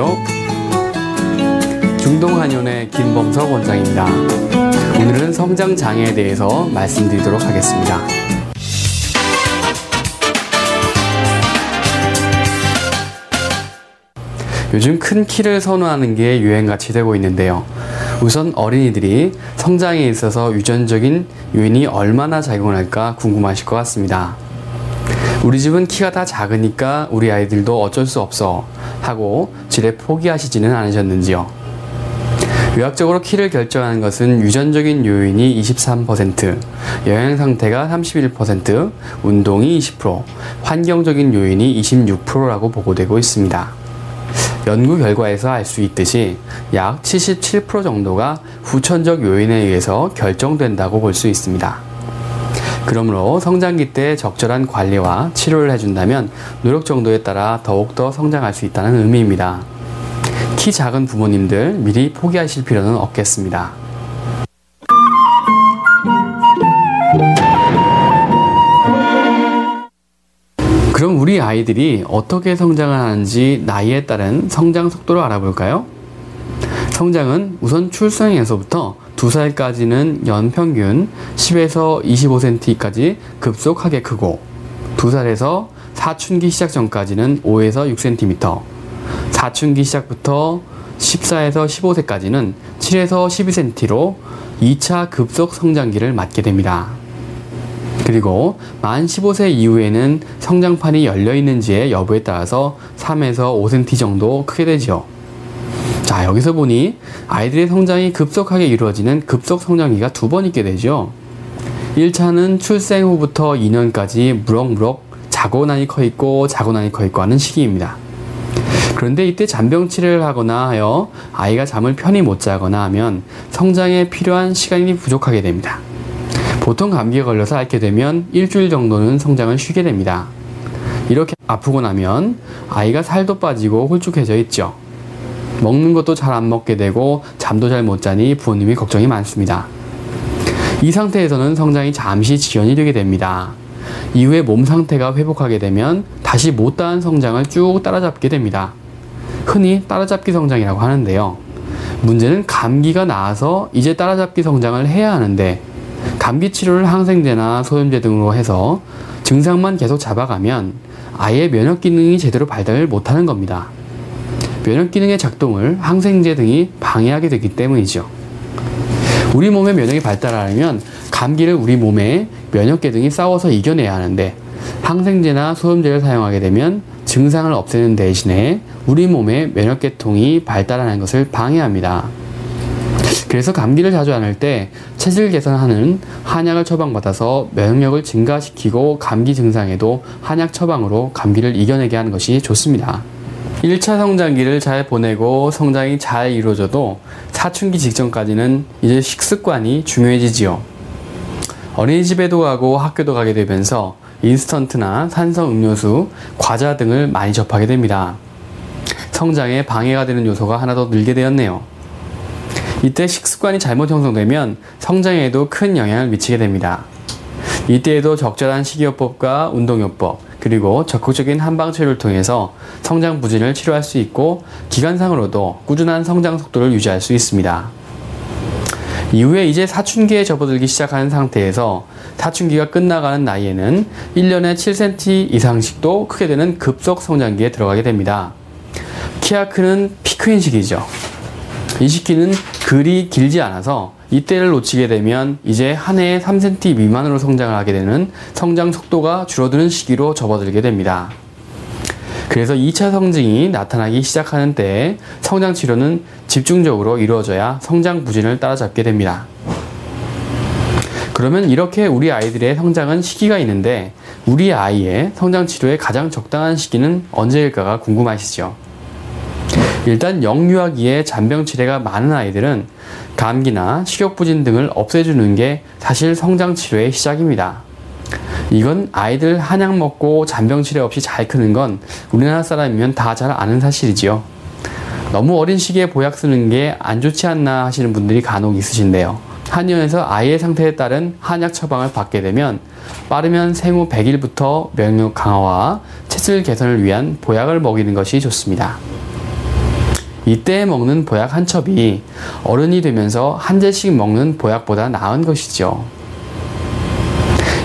안녕하세요. 중동한의원의 김범석 원장입니다. 오늘은 성장장애에 대해서 말씀드리도록 하겠습니다. 요즘 큰 키를 선호하는 게 유행같이 되고 있는데요. 우선 어린이들이 성장에 있어서 유전적인 요인이 얼마나 작용을 할까 궁금하실 것 같습니다. 우리 집은 키가 다 작으니까 우리 아이들도 어쩔 수 없어 하고 지레 포기하시지는 않으셨는지요. 의학적으로 키를 결정하는 것은 유전적인 요인이 23%, 영양 상태가 31%, 운동이 20%, 환경적인 요인이 26%라고 보고되고 있습니다. 연구 결과에서 알 수 있듯이 약 77% 정도가 후천적 요인에 의해서 결정된다고 볼 수 있습니다. 그러므로 성장기 때 적절한 관리와 치료를 해준다면 노력 정도에 따라 더욱더 성장할 수 있다는 의미입니다. 키 작은 부모님들 미리 포기하실 필요는 없겠습니다. 그럼 우리 아이들이 어떻게 성장을 하는지 나이에 따른 성장 속도를 알아볼까요? 성장은 우선 출생에서부터 2살까지는 연평균 10에서 25cm까지 급속하게 크고 2살에서 사춘기 시작 전까지는 5에서 6cm, 사춘기 시작부터 14에서 15세까지는 7에서 12cm로 2차 급속 성장기를 맞게 됩니다. 그리고 만 15세 이후에는 성장판이 열려있는지의 여부에 따라서 3에서 5cm 정도 크게 되죠. 자, 여기서 보니 아이들의 성장이 급속하게 이루어지는 급속 성장기가 두 번 있게 되죠. 1차는 출생 후부터 2년까지 무럭무럭 자고나니 커있고 자고나니 커있고 하는 시기입니다. 그런데 이때 잔병 치료를 하거나 하여 아이가 잠을 편히 못 자거나 하면 성장에 필요한 시간이 부족하게 됩니다. 보통 감기에 걸려서 앓게 되면 일주일 정도는 성장을 쉬게 됩니다. 이렇게 아프고 나면 아이가 살도 빠지고 홀쭉해져 있죠. 먹는 것도 잘 안 먹게 되고 잠도 잘 못 자니 부모님이 걱정이 많습니다. 이 상태에서는 성장이 잠시 지연이 되게 됩니다. 이후에 몸 상태가 회복하게 되면 다시 못다한 성장을 쭉 따라잡게 됩니다. 흔히 따라잡기 성장이라고 하는데요. 문제는 감기가 나아서 이제 따라잡기 성장을 해야 하는데 감기 치료를 항생제나 소염제 등으로 해서 증상만 계속 잡아가면 아이의 면역 기능이 제대로 발달을 못하는 겁니다. 면역 기능의 작동을 항생제 등이 방해하게 되기 때문이죠. 우리 몸의 면역이 발달하려면 감기를 우리 몸의 면역계 등이 싸워서 이겨내야 하는데 항생제나 소염제를 사용하게 되면 증상을 없애는 대신에 우리 몸의 면역계통이 발달하는 것을 방해합니다. 그래서 감기를 자주 앓을 때 체질 개선하는 한약을 처방받아서 면역력을 증가시키고 감기 증상에도 한약 처방으로 감기를 이겨내게 하는 것이 좋습니다. 1차 성장기를 잘 보내고 성장이 잘 이루어져도 사춘기 직전까지는 이제 식습관이 중요해지지요. 어린이집에도 가고 학교도 가게 되면서 인스턴트나 산성 음료수, 과자 등을 많이 접하게 됩니다. 성장에 방해가 되는 요소가 하나 더 늘게 되었네요. 이때 식습관이 잘못 형성되면 성장에도 큰 영향을 미치게 됩니다. 이때에도 적절한 식이요법과 운동요법, 그리고 적극적인 한방치료를 통해서 성장 부진을 치료할 수 있고 기간상으로도 꾸준한 성장 속도를 유지할 수 있습니다. 이후에 이제 사춘기에 접어들기 시작하는 상태에서 사춘기가 끝나가는 나이에는 1년에 7cm 이상씩도 크게 되는 급속 성장기에 들어가게 됩니다. 키가 크는 피크인 시기죠. 이 시기는 그리 길지 않아서 이때를 놓치게 되면 이제 한 해에 3cm 미만으로 성장을 하게 되는 성장 속도가 줄어드는 시기로 접어들게 됩니다. 그래서 2차 성징이 나타나기 시작하는 때에 성장 치료는 집중적으로 이루어져야 성장 부진을 따라잡게 됩니다. 그러면 이렇게 우리 아이들의 성장은 시기가 있는데 우리 아이의 성장 치료의 가장 적당한 시기는 언제일까가 궁금하시죠? 일단 영유아기에 잔병 치레가 많은 아이들은 감기나 식욕부진 등을 없애주는 게 사실 성장 치료의 시작입니다. 이건 아이들 한약 먹고 잔병 치레 없이 잘 크는 건 우리나라 사람이면 다 잘 아는 사실이지요. 너무 어린 시기에 보약 쓰는 게 안 좋지 않나 하시는 분들이 간혹 있으신데요. 한의원에서 아이의 상태에 따른 한약 처방을 받게 되면 빠르면 생후 100일부터 면역 강화와 체질 개선을 위한 보약을 먹이는 것이 좋습니다. 이때 먹는 보약 한 첩이 어른이 되면서 한 제씩 먹는 보약보다 나은 것이죠.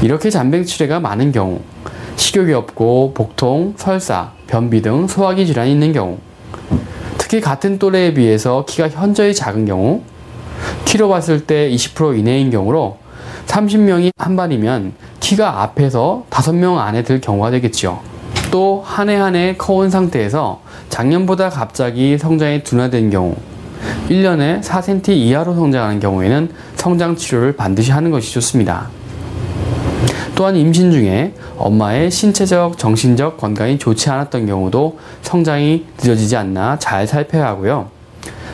이렇게 잔병치레가 많은 경우, 식욕이 없고 복통, 설사, 변비 등 소화기 질환이 있는 경우, 특히 같은 또래에 비해서 키가 현저히 작은 경우, 키로 봤을 때 20% 이내인 경우로 30명이 한 반이면 키가 앞에서 5명 안에 들 경우가 되겠지요. 또 한 해 한 해 커온 상태에서 작년보다 갑자기 성장이 둔화된 경우, 1년에 4cm 이하로 성장하는 경우에는 성장 치료를 반드시 하는 것이 좋습니다. 또한 임신 중에 엄마의 신체적, 정신적 건강이 좋지 않았던 경우도 성장이 늦어지지 않나 잘 살펴야 하고요.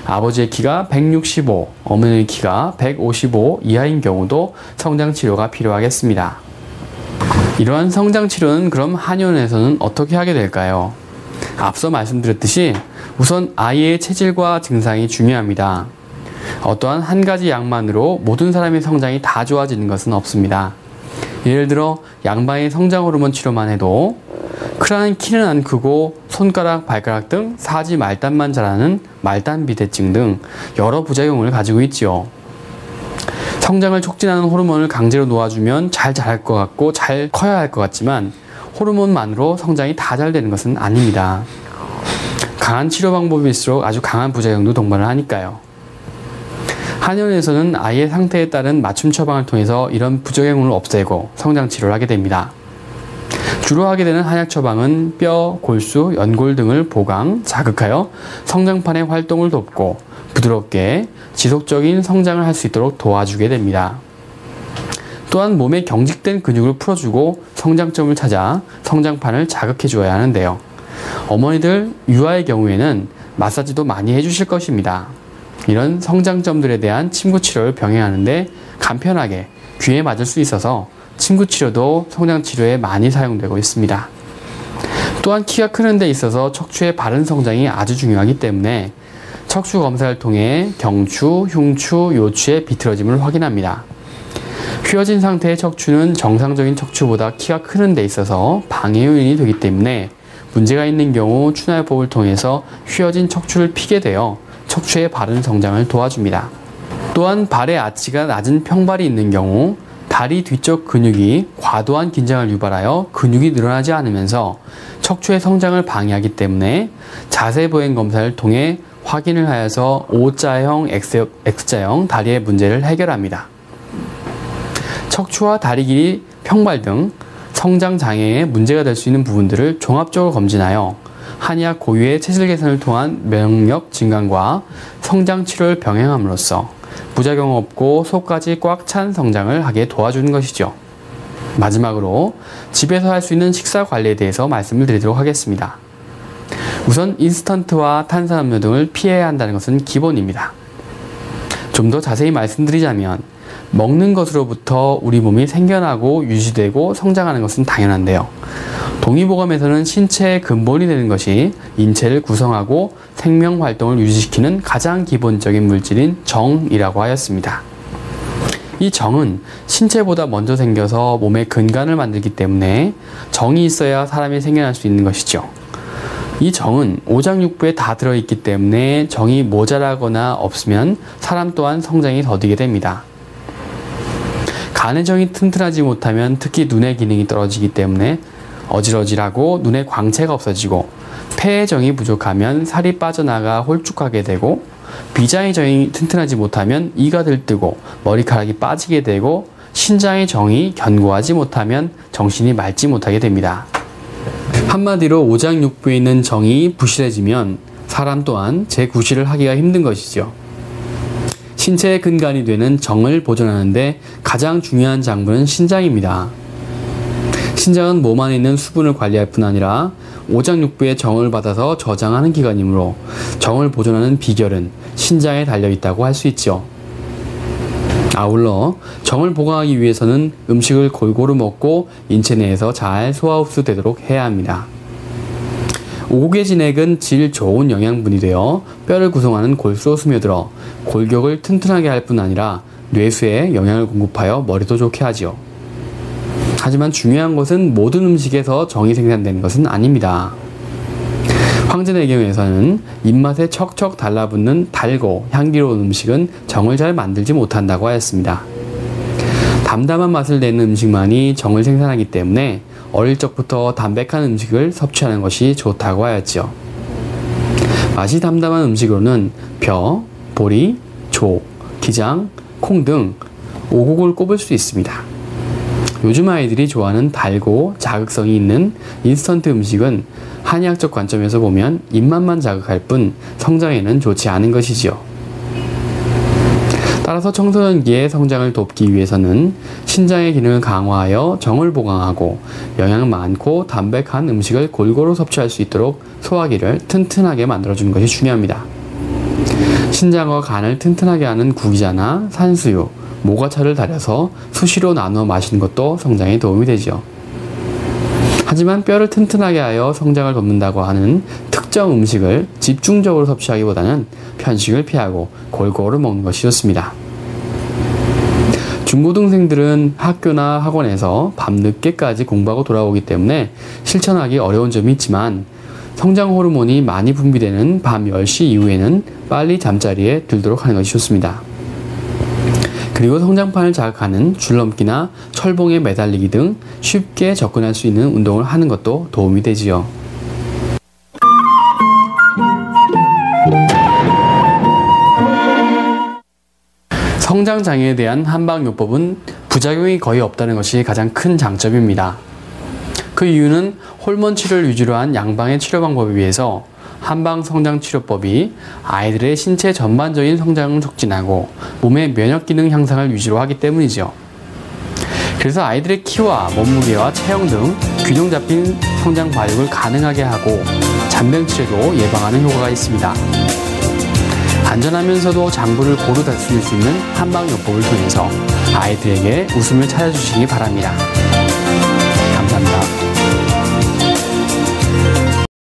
아버지의 키가 165, 어머니의 키가 155 이하인 경우도 성장 치료가 필요하겠습니다. 이러한 성장 치료는 그럼 한의원에서는 어떻게 하게 될까요? 앞서 말씀드렸듯이 우선 아이의 체질과 증상이 중요합니다. 어떠한 한 가지 약만으로 모든 사람의 성장이 다 좋아지는 것은 없습니다. 예를 들어 양방의 성장 호르몬 치료만 해도 크라는 키는 안 크고 손가락, 발가락 등 사지 말단만 자라는 말단 비대증 등 여러 부작용을 가지고 있지요. 성장을 촉진하는 호르몬을 강제로 놓아주면 잘 자랄 것 같고 잘 커야 할 것 같지만 호르몬만으로 성장이 다 잘 되는 것은 아닙니다. 강한 치료 방법일수록 아주 강한 부작용도 동반을 하니까요. 한의원에서는 아이의 상태에 따른 맞춤 처방을 통해서 이런 부작용을 없애고 성장 치료를 하게 됩니다. 주로 하게 되는 한약 처방은 뼈, 골수, 연골 등을 보강, 자극하여 성장판의 활동을 돕고 부드럽게 지속적인 성장을 할 수 있도록 도와주게 됩니다. 또한 몸에 경직된 근육을 풀어주고 성장점을 찾아 성장판을 자극해 주어야 하는데요. 어머니들, 유아의 경우에는 마사지도 많이 해주실 것입니다. 이런 성장점들에 대한 침구 치료를 병행하는데 간편하게 귀에 맞을 수 있어서 침구 치료도 성장 치료에 많이 사용되고 있습니다. 또한 키가 크는 데 있어서 척추의 바른 성장이 아주 중요하기 때문에 척추 검사를 통해 경추, 흉추, 요추의 비틀어짐을 확인합니다. 휘어진 상태의 척추는 정상적인 척추보다 키가 크는 데 있어서 방해 요인이 되기 때문에 문제가 있는 경우 추나요법을 통해서 휘어진 척추를 피게 되어 척추의 바른 성장을 도와줍니다. 또한 발의 아치가 낮은 평발이 있는 경우 다리 뒤쪽 근육이 과도한 긴장을 유발하여 근육이 늘어나지 않으면서 척추의 성장을 방해하기 때문에 자세 보행 검사를 통해 확인을 하여서 O자형, X자형 다리의 문제를 해결합니다. 척추와 다리 길이, 평발 등 성장 장애에 문제가 될 수 있는 부분들을 종합적으로 검진하여 한의학 고유의 체질 개선을 통한 면역력 증강과 성장 치료를 병행함으로써 부작용 없고 속까지 꽉 찬 성장을 하게 도와주는 것이죠. 마지막으로 집에서 할 수 있는 식사 관리에 대해서 말씀을 드리도록 하겠습니다. 우선 인스턴트와 탄산음료 등을 피해야 한다는 것은 기본입니다. 좀 더 자세히 말씀드리자면 먹는 것으로부터 우리 몸이 생겨나고 유지되고 성장하는 것은 당연한데요. 동의보감에서는 신체의 근본이 되는 것이 인체를 구성하고 생명활동을 유지시키는 가장 기본적인 물질인 정이라고 하였습니다. 이 정은 신체보다 먼저 생겨서 몸의 근간을 만들기 때문에 정이 있어야 사람이 생겨날 수 있는 것이죠. 이 정은 오장육부에 다 들어있기 때문에 정이 모자라거나 없으면 사람 또한 성장이 더디게 됩니다. 간의 정이 튼튼하지 못하면 특히 눈의 기능이 떨어지기 때문에 어질어질하고 눈의 광채가 없어지고, 폐의 정이 부족하면 살이 빠져나가 홀쭉하게 되고, 비장의 정이 튼튼하지 못하면 이가 들뜨고 머리카락이 빠지게 되고, 신장의 정이 견고하지 못하면 정신이 맑지 못하게 됩니다. 한마디로 오장육부에 있는 정이 부실해지면 사람 또한 재구실을 하기가 힘든 것이죠. 신체의 근간이 되는 정을 보존하는데 가장 중요한 장부는 신장입니다. 신장은 몸 안에 있는 수분을 관리할 뿐 아니라 오장육부의 정을 받아서 저장하는 기관이므로 정을 보존하는 비결은 신장에 달려있다고 할 수 있죠. 아울러 정을 보강하기 위해서는 음식을 골고루 먹고 인체 내에서 잘 소화 흡수되도록 해야 합니다. 오곡의 진액은 질 좋은 영양분이 되어 뼈를 구성하는 골수로 스며들어 골격을 튼튼하게 할 뿐 아니라 뇌수에 영양을 공급하여 머리도 좋게 하지요. 하지만 중요한 것은 모든 음식에서 정이 생산되는 것은 아닙니다. 황제의 경우에서는 입맛에 척척 달라붙는 달고 향기로운 음식은 정을 잘 만들지 못한다고 하였습니다. 담담한 맛을 내는 음식만이 정을 생산하기 때문에 어릴 적부터 담백한 음식을 섭취하는 것이 좋다고 하였지요. 맛이 담담한 음식으로는 벼, 보리, 조, 기장, 콩 등 5곡을 꼽을 수 있습니다. 요즘 아이들이 좋아하는 달고 자극성이 있는 인스턴트 음식은 한의학적 관점에서 보면 입맛만 자극할 뿐 성장에는 좋지 않은 것이지요. 따라서 청소년기의 성장을 돕기 위해서는 신장의 기능을 강화하여 정을 보강하고 영양 많고 담백한 음식을 골고루 섭취할 수 있도록 소화기를 튼튼하게 만들어주는 것이 중요합니다. 신장과 간을 튼튼하게 하는 구기자나 산수유, 모과차를 달여서 수시로 나누어 마시는 것도 성장에 도움이 되죠. 하지만 뼈를 튼튼하게 하여 성장을 돕는다고 하는 특정 음식을 집중적으로 섭취하기보다는 편식을 피하고 골고루 먹는 것이 좋습니다. 중고등생들은 학교나 학원에서 밤늦게까지 공부하고 돌아오기 때문에 실천하기 어려운 점이 있지만 성장 호르몬이 많이 분비되는 밤 10시 이후에는 빨리 잠자리에 들도록 하는 것이 좋습니다. 그리고 성장판을 자극하는 줄넘기나 철봉에 매달리기 등 쉽게 접근할 수 있는 운동을 하는 것도 도움이 되지요. 성장장애에 대한 한방요법은 부작용이 거의 없다는 것이 가장 큰 장점입니다. 그 이유는 호르몬 치료를 위주로 한 양방의 치료 방법에 비해서 한방 성장치료법이 아이들의 신체 전반적인 성장을 촉진하고 몸의 면역기능 향상을 위주로 하기 때문이죠. 그래서 아이들의 키와 몸무게와 체형 등 균형 잡힌 성장 발육을 가능하게 하고 잔병치레도 예방하는 효과가 있습니다. 안전하면서도 장부를 고루 다스릴 수 있는 한방요법을 통해서 아이들에게 웃음을 찾아주시기 바랍니다.